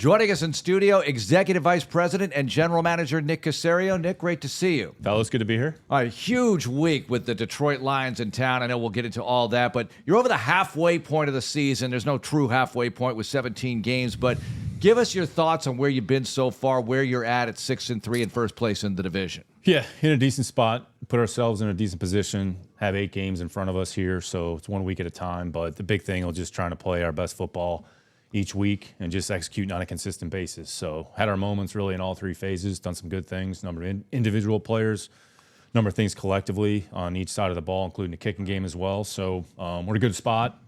Joining us in studio, Executive Vice President and General Manager Nick Caserio. Nick, great to see you. Fellas, good to be here. All right, huge week with the Detroit Lions in town. I know we'll get into all that, but you're over the halfway point of the season. There's no true halfway point with 17 games, but give us your thoughts on where you've been so far, where you're at 6-3 in first place in the division. Yeah, in a decent spot, put ourselves in a decent position, have 8 games in front of us here, so it's 1 week at a time, but the big thing is just trying to play our best football each week and just executing on a consistent basis. So had our moments really in all 3 phases, done some good things, number of individual players, number of things collectively on each side of the ball, including the kicking game as well. So we're in a good spot,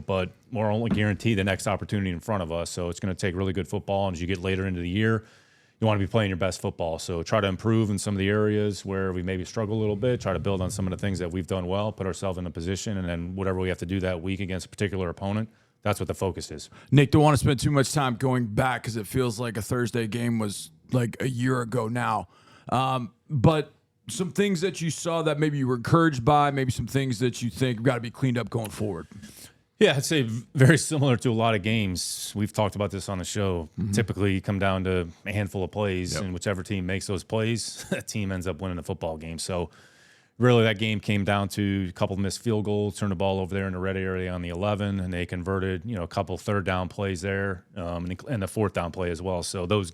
but we're only guaranteed the next opportunity in front of us. So it's going to take really good football, and as you get later into the year, you want to be playing your best football. So try to improve in some of the areas where we maybe struggle a little bit, try to build on some of the things that we've done well, put ourselves in a position, and then whatever we have to do that week against a particular opponent, that's what the focus is. Nick, don't want to spend too much time going back because it feels like a Thursday game was like a year ago now. But some things that you saw that maybe you were encouraged by, maybe some things that you think got to be cleaned up going forward. Yeah, I'd say very similar to a lot of games. We've talked about this on the show. Typically, you come down to a handful of plays, and whichever team makes those plays, that team ends up winning the football game. So really, that game came down to a couple of missed field goals, turned the ball over there in the red area on the 11, and they converted, a couple third down plays there, and the fourth down play as well. So those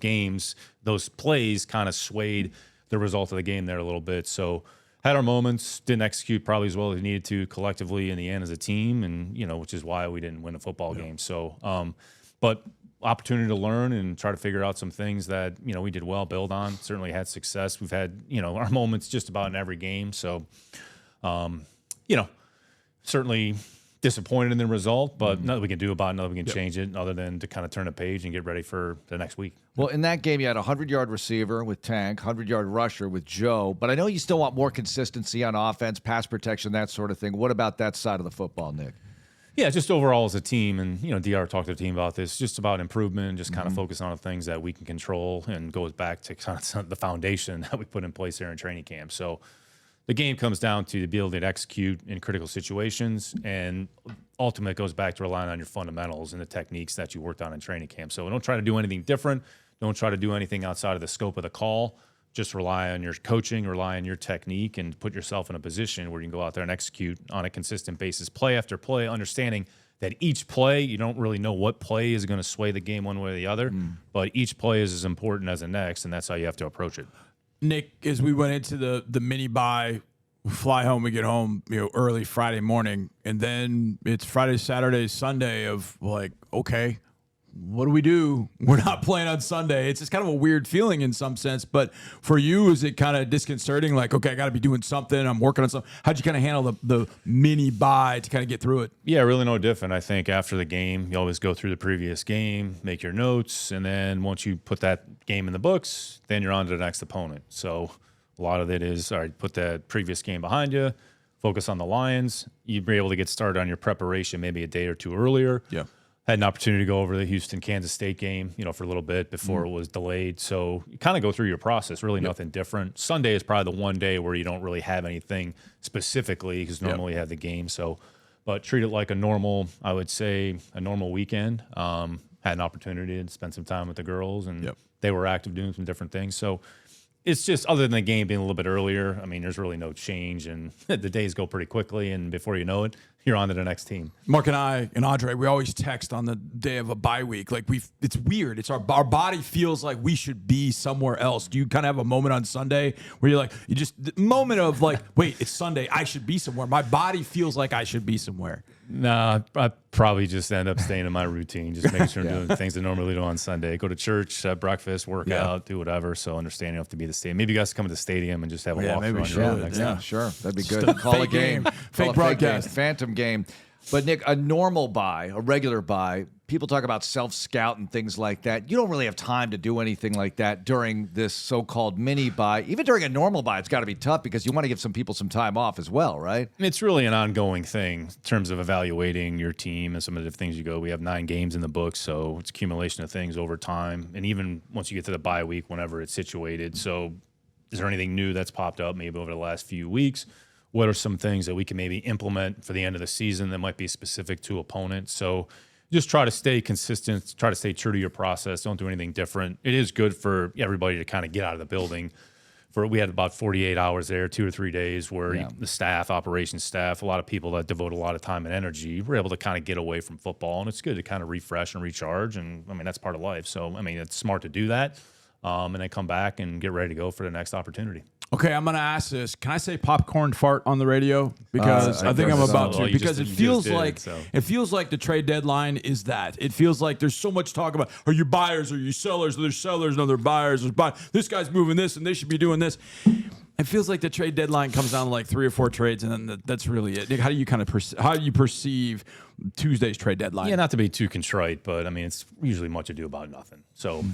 plays kind of swayed the result of the game there a little bit. So had our moments, didn't execute probably as well as we needed to collectively in the end as a team, and which is why we didn't win a football game. So, but opportunity to learn and try to figure out some things that we did well, build on. Certainly had success. We've had our moments just about in every game. So, certainly disappointed in the result, but nothing we can do about it, nothing we can change it other than to kind of turn a page and get ready for the next week. Well, in that game, you had a 100-yard receiver with Tank, 100-yard rusher with Joe, but I know you still want more consistency on offense, pass protection, that sort of thing. What about that side of the football, Nick? Yeah, just overall as a team, and DR talked to the team about this, just about improvement, just kind of focus on the things that we can control, and goes back to kind of the foundation that we put in place there in training camp. So the game comes down to the ability to execute in critical situations, and ultimately it goes back to relying on your fundamentals and the techniques that you worked on in training camp. So don't try to do anything different. Don't try to do anything outside of the scope of the call. Just rely on your coaching, rely on your technique, and put yourself in a position where you can go out there and execute on a consistent basis, play after play, understanding that each play, you don't really know what play is going to sway the game one way or the other, but each play is as important as the next, and that's how you have to approach it. Nick, as we went into the mini bye, we fly home, we get home, early Friday morning, and then it's Friday, Saturday, Sunday of like, okay, what do we do? We're not playing on Sunday. It's just kind of a weird feeling in some sense, but for you, is it kind of disconcerting? Like, okay, I got to be doing something. I'm working on something. How'd you kind of handle the mini bye to kind of get through it? Yeah, really no different. I think after the game, you always go through the previous game, make your notes, and then once you put that game in the books, then you're on to the next opponent. So a lot of it is, all right, put that previous game behind you, focus on the Lions. You'd be able to get started on your preparation maybe a day or two earlier. Yeah. Had an opportunity to go over the Houston-Kansas State game, for a little bit before it was delayed. So you kind of go through your process, really nothing different. Sunday is probably the one day where you don't really have anything specifically because normally you have the game. So, but treat it like a normal, I would say, a normal weekend. Had an opportunity to spend some time with the girls, and they were active doing some different things. So it's just, other than the game being a little bit earlier, I mean, there's really no change, and the days go pretty quickly, and before you know it, you're on to the next team. Mark and I and Andre, we always text on the day of a bye week. Like it's weird. It's our body feels like we should be somewhere else. Do you kind of have a moment on Sunday where you just the moment of like, wait, it's Sunday, I should be somewhere. My body feels like I should be somewhere. Nah, I probably just end up staying in my routine, just making sure I'm doing the things I normally do on Sunday. Go to church, have breakfast, work out, do whatever. So understanding you have to be at the stadium. Maybe you guys come to the stadium and just have a walk maybe around. Sure. That'd be good. Call a game. Fake broadcast. Phantom game. But, Nick, a normal buy, a regular buy, people talk about self-scout and things like that. You don't really have time to do anything like that during this so-called mini buy. Even during a normal buy, it's got to be tough because you want to give some people some time off as well, right? It's really an ongoing thing in terms of evaluating your team and some of the things you go. We have 9 games in the book, so it's accumulation of things over time. And even once you get to the bye week, whenever it's situated. So is there anything new that's popped up maybe over the last few weeks? What are some things that we can maybe implement for the end of the season that might be specific to opponents? So just try to stay consistent, try to stay true to your process. Don't do anything different. It is good for everybody to kind of get out of the building. We had about 48 hours there, 2 or 3 days, where the staff, operations staff, a lot of people that devote a lot of time and energy were able to kind of get away from football. And it's good to kind of refresh and recharge. And, I mean, that's part of life. So, I mean, it's smart to do that and then come back and get ready to go for the next opportunity. Okay, I'm going to ask this. Can I say popcorn fart on the radio? Because I think I'm about to. Because it feels like the trade deadline is that. It feels like there's so much talk about, are you buyers, are you sellers? There's sellers, no, they're buyers. There's buyers. This guy's moving this, and they should be doing this. It feels like the trade deadline comes down to like 3 or 4 trades, and then that's really it. Nick, how do you kind of how do you perceive Tuesday's trade deadline? Yeah, not to be too contrite, but I mean, it's usually much ado about nothing. So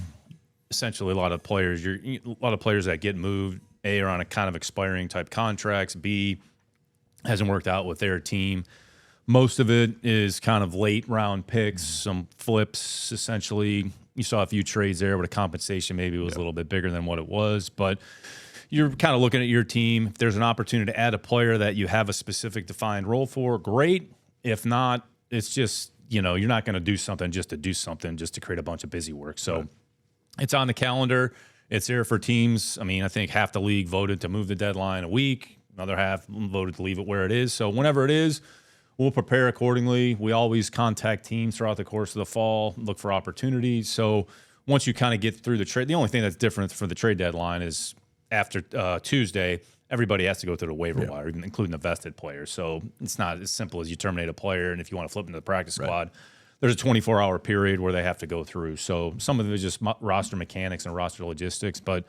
essentially, a lot of players that get moved, A, are on a kind of expiring type contracts. B, hasn't worked out with their team. Most of it is kind of late round picks, some flips. Essentially, you saw a few trades there, but the compensation maybe was a little bit bigger than what it was. But you're kind of looking at your team. If there's an opportunity to add a player that you have a specific defined role for, great. If not, it's just, you're not going to do something just to do something, just to create a bunch of busy work. So it's on the calendar. It's there for teams. I mean, I think half the league voted to move the deadline a week. Another half voted to leave it where it is. So whenever it is, we'll prepare accordingly. We always contact teams throughout the course of the fall, look for opportunities. So once you kind of get through the trade, the only thing that's different for the trade deadline is after Tuesday, everybody has to go through the waiver wire, including the vested players. So it's not as simple as you terminate a player, and if you want to flip into the practice squad, there's a 24-hour period where they have to go through. So some of it is just roster mechanics and roster logistics. But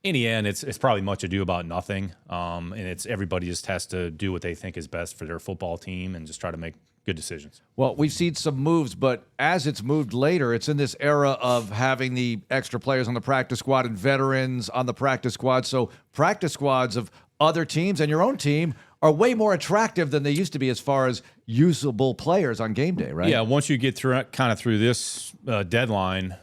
in the end, it's probably much ado about nothing. And it's everybody just has to do what they think is best for their football team and just try to make good decisions. Well, we've seen some moves, but as it's moved later, it's in this era of having the extra players on the practice squad and veterans on the practice squad. So practice squads of other teams and your own team are way more attractive than they used to be as far as usable players on game day, right? Yeah, once you get through this deadline,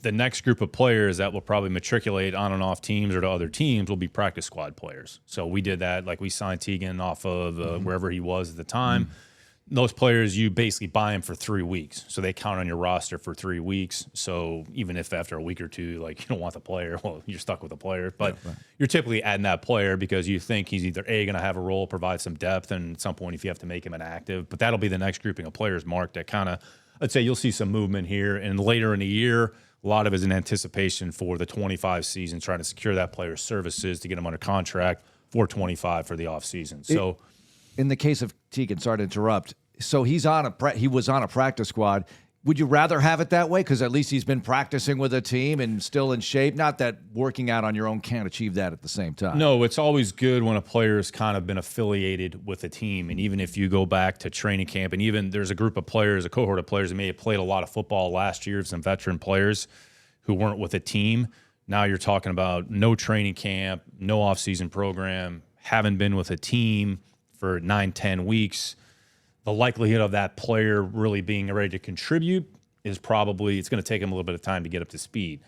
the next group of players that will probably matriculate on and off teams or to other teams will be practice squad players. So we did that. Like we signed Teagan off of wherever he was at the time. Those players, you basically buy them for 3 weeks. So they count on your roster for 3 weeks. So even if after a week or two, like you don't want the player, well, you're stuck with the player. But you're typically adding that player because you think he's either A, going to have a role, provide some depth, and at some point if you have to make him inactive. But that'll be the next grouping of players, Mark, that kind of, I'd say you'll see some movement here. And later in the year, a lot of it is in anticipation for the 25 season, trying to secure that player's services to get him under contract for 25 for the offseason. So in the case of Teagan, sorry to interrupt, so he was on a practice squad. Would you rather have it that way? Because at least he's been practicing with a team and still in shape. Not that working out on your own can't achieve that at the same time. No, it's always good when a player has kind of been affiliated with a team. And even if you go back to training camp, and even there's a group of players, a cohort of players that may have played a lot of football last year, some veteran players who weren't with a team. Now you're talking about no training camp, no offseason program, haven't been with a team for 9-10 weeks. The likelihood of that player really being ready to contribute is probably, it's going to take him a little bit of time to get up to speed.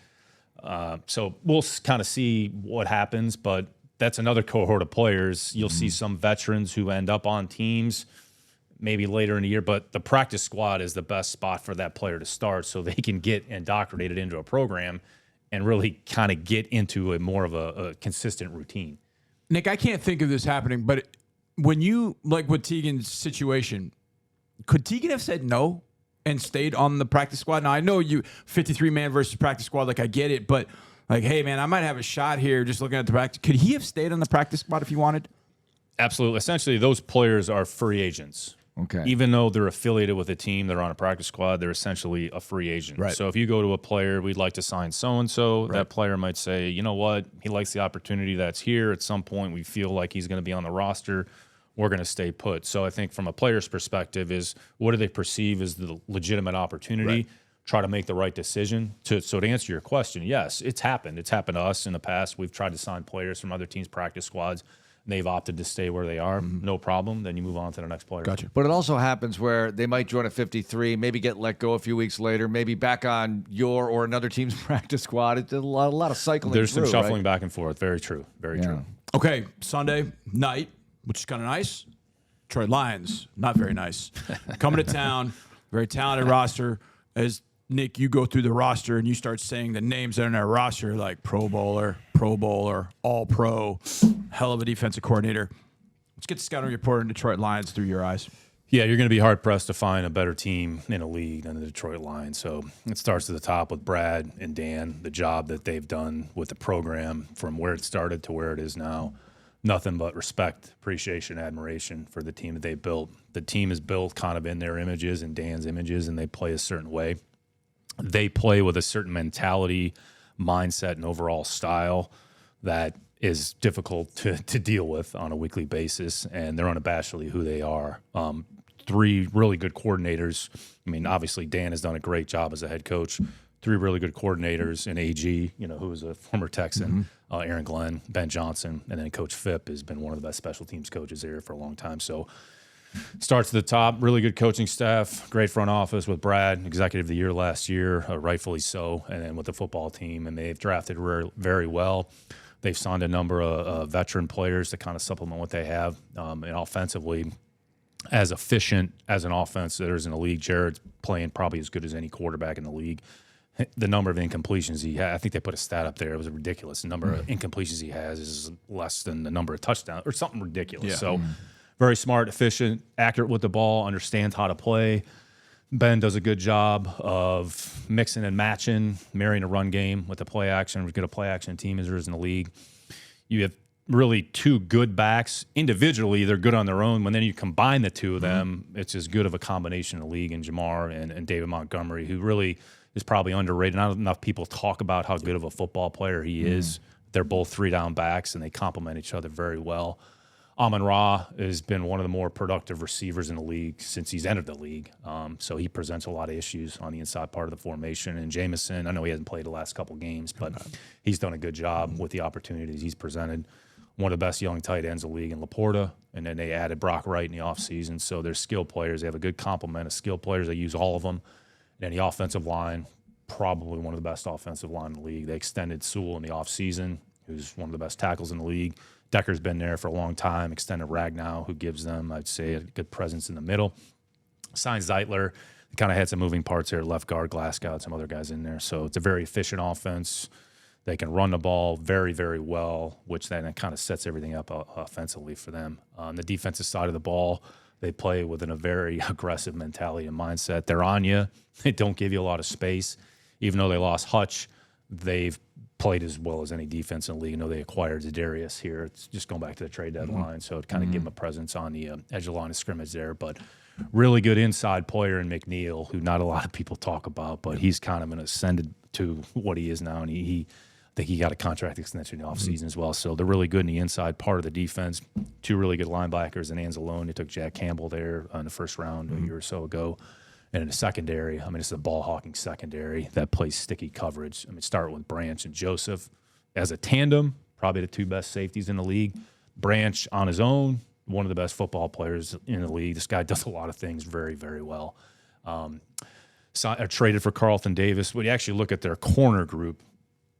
So we'll kind of see what happens, but that's another cohort of players. You'll see some veterans who end up on teams maybe later in the year, but the practice squad is the best spot for that player to start so they can get indoctrinated into a program and really kind of get into a more of a consistent routine. Nick, I can't think of this happening, but when you, like with Teagan's situation, could Teagan have said no and stayed on the practice squad? Now, I know 53-man versus practice squad, like I get it, but like, hey, man, I might have a shot here just looking at the practice. Could he have stayed on the practice squad if he wanted? Absolutely. Essentially, those players are free agents. Okay. Even though they're affiliated with a team, they're on a practice squad, they're essentially a free agent. Right. So if you go to a player, we'd like to sign so-and-so, that player might say, you know what, he likes the opportunity that's here. At some point, we feel like he's going to be on the roster. We're going to stay put. So I think from a player's perspective is what do they perceive as the legitimate opportunity? Try to make the right decision. So to answer your question, yes, it's happened. It's happened to us in the past. We've tried to sign players from other teams' practice squads. They've opted to stay where they are. No problem. Then you move on to the next player. Gotcha. But it also happens where they might join a 53, maybe get let go a few weeks later, maybe back on your or another team's practice squad. It's a lot of cycling. There's some shuffling right? back and forth. Very true. Very true. Okay, Sunday night, which is kind of nice. Detroit Lions, not very nice. Coming to town. Very talented roster. As Nick, you go through the roster and you start saying the names that are in our roster, like Pro Bowler, All Pro, hell of a defensive coordinator. Let's get the scouting report in Detroit Lions through your eyes. Yeah, you're going to be hard-pressed to find a better team in a league than the Detroit Lions. So it starts at the top with Brad and Dan, the job that they've done with the program from where it started to where it is now. Nothing but respect, appreciation, admiration for the team that they built. The team is built kind of in their images and Dan's images, and they play a certain way. They play with a certain mentality, mindset, and overall style that is difficult to deal with on a weekly basis, and they're unabashedly who they are. 3 really good coordinators. I mean, obviously, Dan has done a great job as a head coach. 3 really good coordinators in AG, who is a former Texan, Aaron Glenn, Ben Johnson, and then Coach Phipp has been one of the best special teams coaches there for a long time. So starts at the top, really good coaching staff, great front office with Brad, Executive of the Year last year, rightfully so, and then with the football team, and they've drafted very well. They've signed a number of veteran players to kind of supplement what they have, and offensively, as efficient as an offense there is in the league. Jared's playing probably as good as any quarterback in the league. The number of incompletions he had, I think they put a stat up there. It was ridiculous. The number of incompletions he has is less than the number of touchdowns or something ridiculous. Yeah. So very smart, efficient, accurate with the ball, understands how to play. Ben does a good job of mixing and matching, marrying a run game with the play action. As good a play action team as there is in the league. You have really 2 good backs. Individually, they're good on their own. When then you combine the 2 of them, it's as good of a combination in the league in Jamar and David Montgomery, who really is probably underrated. Not enough people talk about how good of a football player he is. They're both 3-down backs, and they complement each other very well. Amon-Ra has been one of the more productive receivers in the league since he's entered the league. So he presents a lot of issues on the inside part of the formation. And Jameson, I know he hasn't played the last couple games, but he's done a good job with the opportunities he's presented. One of the best young tight ends in the league in Laporta, and then they added Brock Wright in the offseason. So they're skilled players. They have a good complement of skilled players. They use all of them. And the offensive line, probably one of the best offensive line in the league. They extended Sewell in the offseason, who's one of the best tackles in the league. Decker's been there for a long time. Extended Ragnow, who gives them, I'd say, a good presence in the middle. Signed Zeitler. They kind of had some moving parts there. Left guard, Glasgow, some other guys in there. So it's a very efficient offense. They can run the ball very, very well, which then it kind of sets everything up offensively for them. On the defensive side of the ball, they play within a very aggressive mentality and mindset. They're on you. They don't give you a lot of space. Even though they lost Hutch, they've played as well as any defense in the league. I know they acquired Zadarius here. It's just going back to the trade deadline, so it kind of give them a presence on the edge of the line of scrimmage there. But really good inside player in McNeil, who not a lot of people talk about, but he's kind of ascended to what he is now, and I think he got a contract extension in the offseason as well. So they're really good in the inside part of the defense. 2 really good linebackers in Anzalone. They took Jack Campbell there in the first round a year or so ago. And in the secondary, I mean, it's a ball-hawking secondary that plays sticky coverage. I mean, start with Branch and Joseph. As a tandem, probably the 2 best safeties in the league. Branch on his own, one of the best football players in the league. This guy does a lot of things very, very well. Traded for Carlton Davis. When you actually look at their corner group,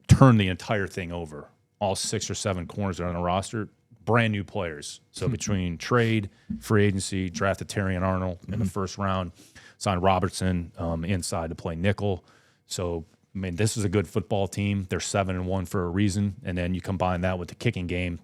turn the entire thing over. All 6 or 7 corners that are on the roster, brand new players. So between trade, free agency, drafted Terrion Arnold in the first round, signed Robertson inside to play nickel. So, I mean, this is a good football team. They're 7-1 for a reason. And then you combine that with the kicking game.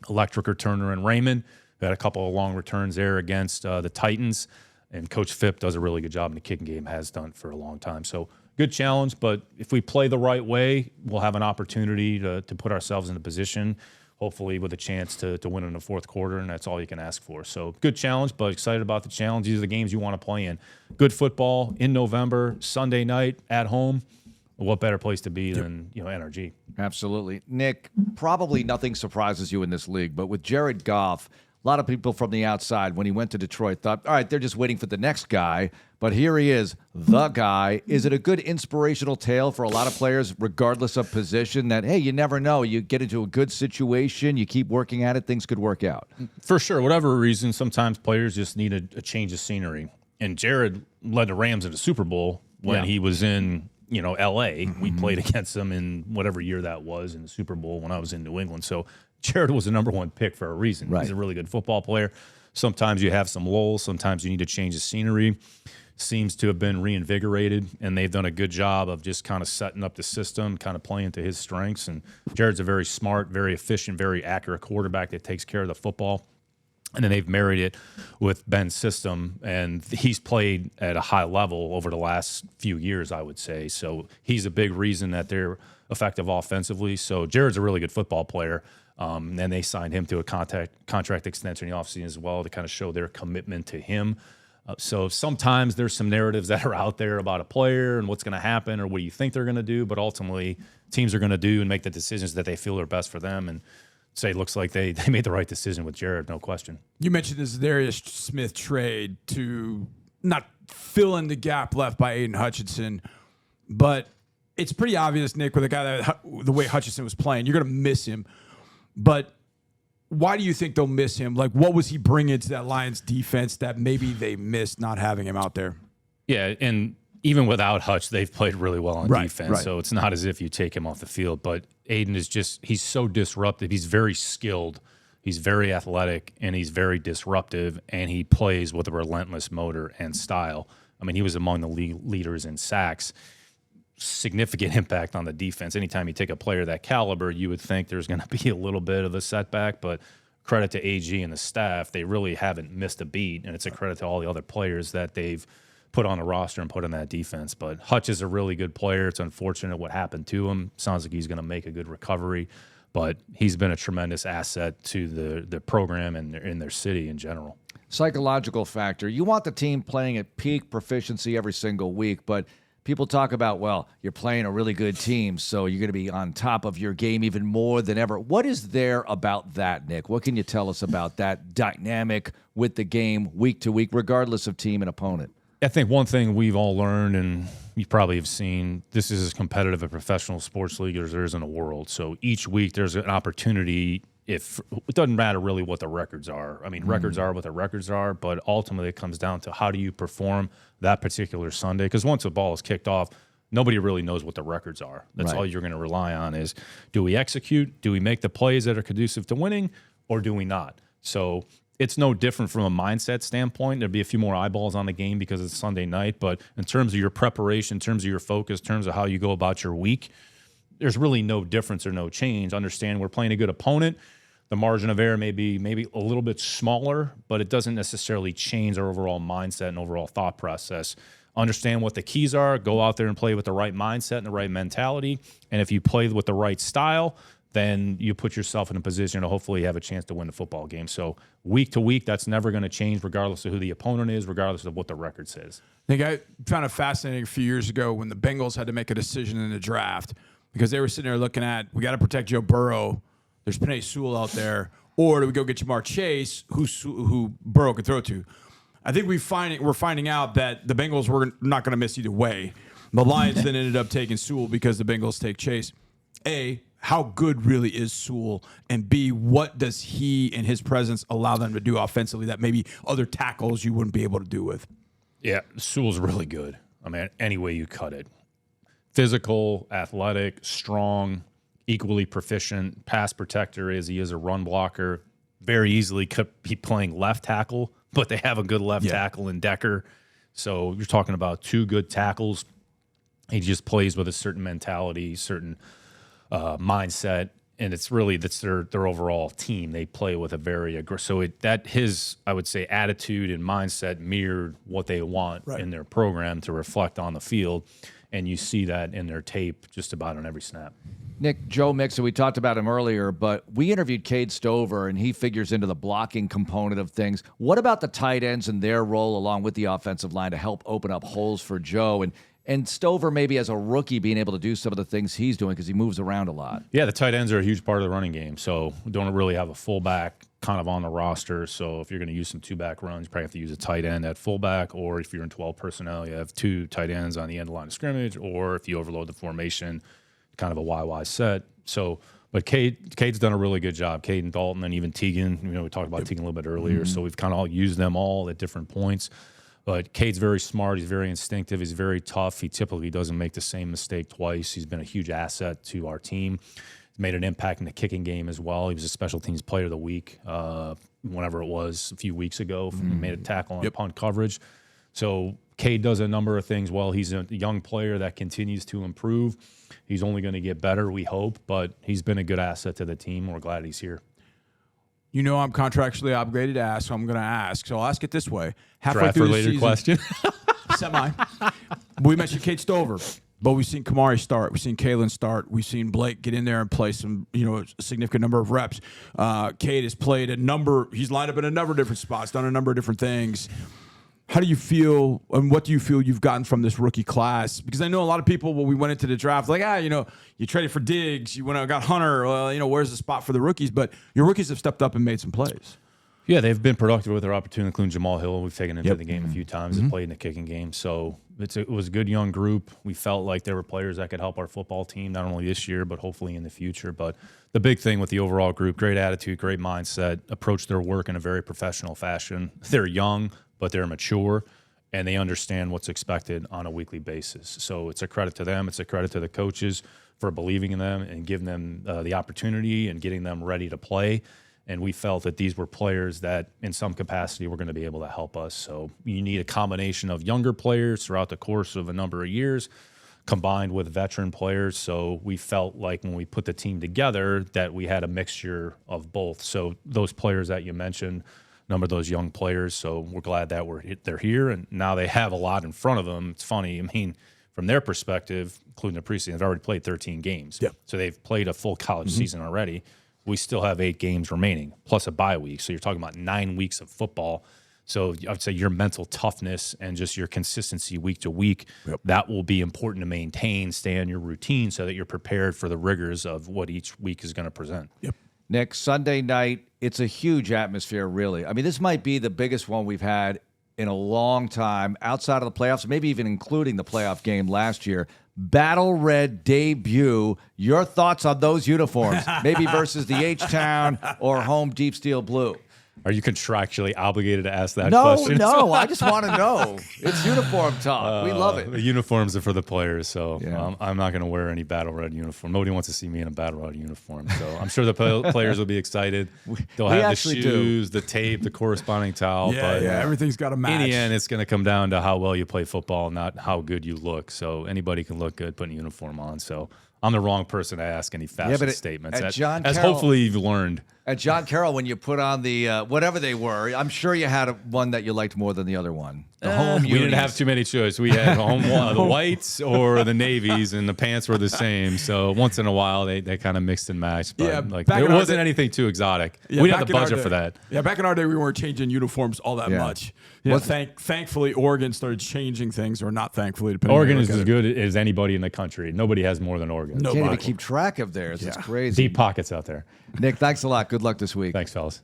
Electric returner and Raymond, who had a couple of long returns there against the Titans. And Coach Phipp does a really good job in the kicking game, has done for a long time. So, good challenge, but if we play the right way, we'll have an opportunity to put ourselves in a position, hopefully with a chance to win in the fourth quarter, and that's all you can ask for. So good challenge, but excited about the challenge. These are the games you want to play in. Good football in November, Sunday night at home. What better place to be than NRG? Absolutely. Nick, probably nothing surprises you in this league, but with Jared Goff, a lot of people from the outside, when he went to Detroit, thought, all right, they're just waiting for the next guy. But here he is, the guy. Is it a good inspirational tale for a lot of players, regardless of position, that, hey, you never know. You get into a good situation, you keep working at it, things could work out? For sure. Whatever reason, sometimes players just need a change of scenery. And Jared led the Rams in the Super Bowl when he was in L.A. We played against them in whatever year that was in the Super Bowl when I was in New England. So Jared was the number 1 pick for a reason. He's a really good football player. Sometimes you have some lulls. Sometimes you need to change the scenery. seems to have been reinvigorated, and they've done a good job of just kind of setting up the system, kind of playing to his strengths. And Jared's a very smart, very efficient, very accurate quarterback that takes care of the football. And then they've married it with Ben's system, and he's played at a high level over the last few years, I would say. So he's a big reason that they're effective offensively. So Jared's a really good football player. And they signed him to a contract extension in the offseason as well to kind of show their commitment to him. So sometimes there's some narratives that are out there about a player and what's going to happen or what do you think they're going to do, but ultimately teams are going to do and make the decisions that they feel are best for them. And say it looks like they made the right decision with Jared, no question. You mentioned this Darius Smith trade to not fill in the gap left by Aiden Hutchinson, but it's pretty obvious, Nick, with a guy that the way Hutchinson was playing, you're going to miss him. But why do you think they'll miss him? Like, what was he bringing to that Lions defense that maybe they missed not having him out there? Yeah, and even without Hutch, they've played really well on defense. Right. So it's not as if you take him off the field. But Aiden is he's so disruptive. He's very skilled. He's very athletic, and he's very disruptive, and he plays with a relentless motor and style. I mean, he was among the leaders in sacks. Significant impact on the defense. Anytime you take a player that caliber, you would think there's going to be a little bit of a setback, but credit to AG and the staff, they really haven't missed a beat, and it's a credit to all the other players that they've put on the roster and put in that defense. But Hutch is a really good player. It's unfortunate what happened to him. Sounds like he's going to make a good recovery, but he's been a tremendous asset to the program and in their city in general. Psychological factor. You want the team playing at peak proficiency every single week, but people talk about, well, you're playing a really good team, so you're going to be on top of your game even more than ever. What is there about that, Nick? What can you tell us about that dynamic with the game week to week, regardless of team and opponent? I think one thing we've all learned, and you probably have seen, this is as competitive a professional sports league as there is in the world. So each week there's an opportunity. If it doesn't matter really what the records are. I mean, records are what the records are, but ultimately it comes down to how do you perform that particular Sunday? Because once the ball is kicked off, nobody really knows what the records are. That's all you're going to rely on is, do we execute? Do we make the plays that are conducive to winning, or do we not? So it's no different from a mindset standpoint. There'd be a few more eyeballs on the game because it's Sunday night, but in terms of your preparation, in terms of your focus, in terms of how you go about your week, there's really no difference or no change. Understand we're playing a good opponent. The margin of error may be maybe a little bit smaller, but it doesn't necessarily change our overall mindset and overall thought process. Understand what the keys are. Go out there and play with the right mindset and the right mentality. And if you play with the right style, then you put yourself in a position to hopefully have a chance to win the football game. So week to week, that's never going to change regardless of who the opponent is, regardless of what the record says. I think I found it fascinating a few years ago when the Bengals had to make a decision in the draft because they were sitting there looking at, we got to protect Joe Burrow. There's Penei Sewell out there. Or do we go get Jamar Chase, who Burrow could throw to? I think we're finding out that the Bengals were not going to miss either way. The Lions then ended up taking Sewell because the Bengals take Chase. A, how good really is Sewell? And B, what does he and his presence allow them to do offensively that maybe other tackles you wouldn't be able to do with? Yeah, Sewell's really good. I mean, any way you cut it. Physical, athletic, strong, equally proficient pass protector as he is a run blocker. Very easily could be playing left tackle, but they have a good left tackle in Decker. So you're talking about two good tackles. He just plays with a certain mentality, certain mindset, and that's their overall team. They play with a very aggressive. So his, I would say, attitude and mindset mirrored what they want in their program to reflect on the field, and you see that in their tape just about on every snap. Nick, Joe Mixon, we talked about him earlier, but we interviewed Cade Stover, and he figures into the blocking component of things. What about the tight ends and their role along with the offensive line to help open up holes for Joe? And Stover, maybe as a rookie, being able to do some of the things he's doing because he moves around a lot. Yeah, the tight ends are a huge part of the running game. So we don't really have a fullback kind of on the roster. So if you're going to use some two-back runs, you probably have to use a tight end at fullback. Or if you're in 12 personnel, you have two tight ends on the end line of scrimmage. Or if you overload the formation, kind of a YY set. So, but Cade's done a really good job. Cade and Dalton and even Teagan. We talked about Teagan a little bit earlier. So we've kind of all used them all at different points. But Cade's very smart. He's very instinctive. He's very tough. He typically doesn't make the same mistake twice. He's been a huge asset to our team. He's made an impact in the kicking game as well. He was a special teams player of the week, whenever it was, a few weeks ago. He made a tackle on punt coverage. So Cade does a number of things well. He's a young player that continues to improve. He's only going to get better, we hope, but he's been a good asset to the team. We're glad he's here. You know I'm contractually obligated to ask, so I'm going to ask. So I'll ask it this way. Halfway Draft through the related season, question. semi. We mentioned Kate Stover, but we've seen Kamari start. We've seen Kalen start. We've seen Blake get in there and play some, a significant number of reps. Cade has played he's lined up in a number of different spots, done a number of different things. How do you feel, and what do you feel you've gotten from this rookie class? Because I know a lot of people, when we went into the draft, like, you traded for Diggs, you went out and got Hunter, where's the spot for the rookies? But your rookies have stepped up and made some plays. Yeah, they've been productive with their opportunity, including Jamal Hill. We've taken into the game a few times and played in the kicking game. So it was a good young group. We felt like there were players that could help our football team, not only this year, but hopefully in the future. But the big thing with the overall group, great attitude, great mindset, approach their work in a very professional fashion. They're young, but they're mature, and they understand what's expected on a weekly basis. So it's a credit to them. It's a credit to the coaches for believing in them and giving them the opportunity and getting them ready to play. And we felt that these were players that in some capacity were going to be able to help us. So you need a combination of younger players throughout the course of a number of years combined with veteran players. So we felt like when we put the team together that we had a mixture of both. So those players that you mentioned, number of those young players. So we're glad that they're here, and now they have a lot in front of them. It's funny. I mean, from their perspective, including the preseason, they've already played 13 games. Yep. So they've played a full college season already. We still have 8 games remaining, plus a bye week. So you're talking about 9 weeks of football. So I would say your mental toughness and just your consistency week to week, that will be important to maintain, stay on your routine so that you're prepared for the rigors of what each week is going to present. Yep. Nick, Sunday night, it's a huge atmosphere, really. I mean, this might be the biggest one we've had in a long time, outside of the playoffs, maybe even including the playoff game last year. Battle Red debut. Your thoughts on those uniforms, maybe versus the H-Town or home Deep Steel Blue? Are you contractually obligated to ask that No, question? no, I just want to know. It's uniform talk. We love it. The uniforms are for the players, so Yeah. I'm not going to wear any Battle Red uniform. Nobody wants to see me in a Battle Red uniform, so I'm sure the players will be excited. They'll we have the actually shoes, the tape, the corresponding towel. but everything's got to match. in the end, it's going to come down to how well you play football, not how good you look. So anybody can look good putting a uniform on. So I'm the wrong person to ask any fashion statements. at As John Carroll- hopefully you've learned. At John Carroll, when you put on the whatever they were, I'm sure you had one that you liked more than the other one. The home We didn't unis. have too many choices. We had the whites or the navies, and the pants were the same. So once in a while, they kind of mixed and matched. But Yeah, like, back there in our wasn't day- anything too exotic. Yeah, we didn't back have the in our budget day- for that. Yeah, back in our day, we weren't changing uniforms all that Yeah. much. Yeah, thankfully, Oregon started changing things, or not thankfully, depending Oregon on is as good as anybody in the country. Nobody has more than Oregon. No. Can't even Nobody. keep track of theirs. It's Yeah. crazy. Deep pockets out there. Nick, thanks a lot. Good luck this week. Thanks, fellas.